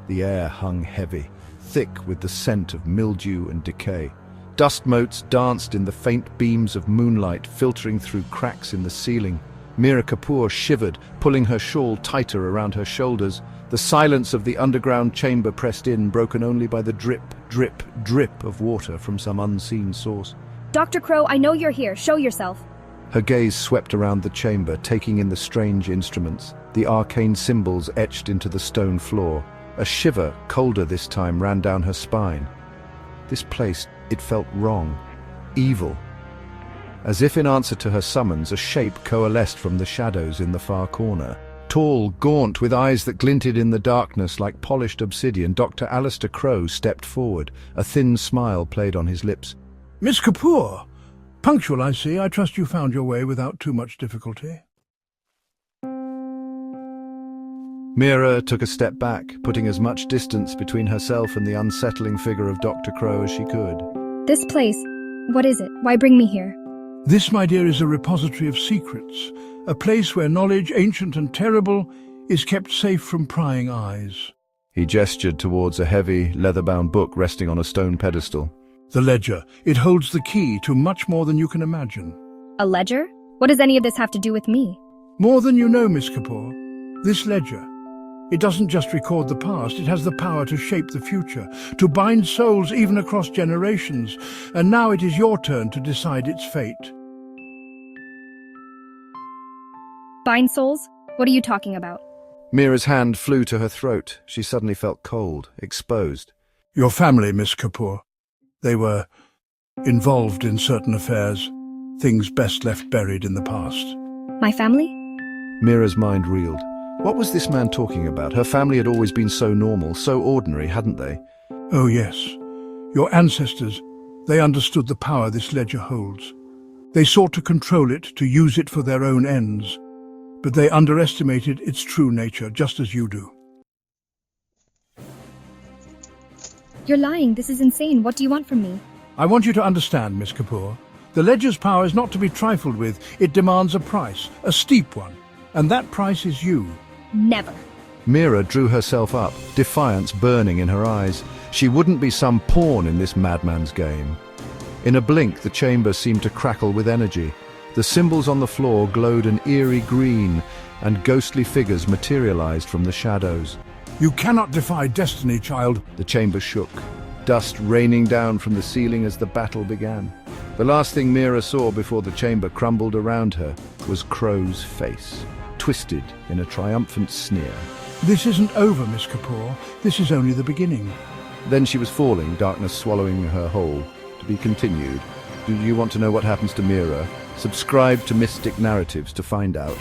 The air hung heavy, thick with the scent of mildew and decay. Dust motes danced in the faint beams of moonlight filtering through cracks in the ceiling. Mira Kapoor shivered, pulling her shawl tighter around her shoulders. The silence of the underground chamber pressed in, broken only by the drip, drip, drip of water from some unseen source. Dr. Crowe, I know you're here. Show yourself. Her gaze swept around the chamber, taking in the strange instruments, the arcane symbols etched into the stone floor. A shiver, colder this time, ran down her spine. This place, it felt wrong, evil. As if in answer to her summons, a shape coalesced from the shadows in the far corner. Tall, gaunt, with eyes that glinted in the darkness like polished obsidian, Dr. Alistair Crowe stepped forward. A thin smile played on his lips. Miss Kapoor! Punctual, I see. I trust you found your way without too much difficulty. Mira took a step back, putting as much distance between herself and the unsettling figure of Dr. Crowe as she could. This place, what is it? Why bring me here? This, my dear, is a repository of secrets, a place where knowledge, ancient and terrible, is kept safe from prying eyes. He gestured towards a heavy, leather-bound book resting on a stone pedestal. The ledger. It holds the key to much more than you can imagine. A ledger? What does any of this have to do with me? More than you know, Miss Kapoor. This ledger, it doesn't just record the past, it has the power to shape the future, to bind souls even across generations, and now it is your turn to decide its fate. Bind souls? What are you talking about? Mira's hand flew to her throat. She suddenly felt cold, exposed. Your family, Miss Kapoor. They were involved in certain affairs, things best left buried in the past. My family? Mira's mind reeled. What was this man talking about? Her family had always been so normal, so ordinary, hadn't they? Oh yes. Your ancestors, they understood the power this ledger holds. They sought to control it, to use it for their own ends. But they underestimated its true nature, just as you do. You're lying. This is insane. What do you want from me? I want you to understand, Miss Kapoor. The ledger's power is not to be trifled with. It demands a price, a steep one. And that price is you. Never. Mira drew herself up, defiance burning in her eyes. She wouldn't be some pawn in this madman's game. In a blink, the chamber seemed to crackle with energy. The symbols on the floor glowed an eerie green, and ghostly figures materialized from the shadows. You cannot defy destiny, child. The chamber shook, dust raining down from the ceiling as the battle began. The last thing Mira saw before the chamber crumbled around her was Crowe's face, twisted in a triumphant sneer. This isn't over, Miss Kapoor. This is only the beginning. Then she was falling, darkness swallowing her whole. To be continued. Do you want to know what happens to Mira? Subscribe to Mystic Narratives to find out.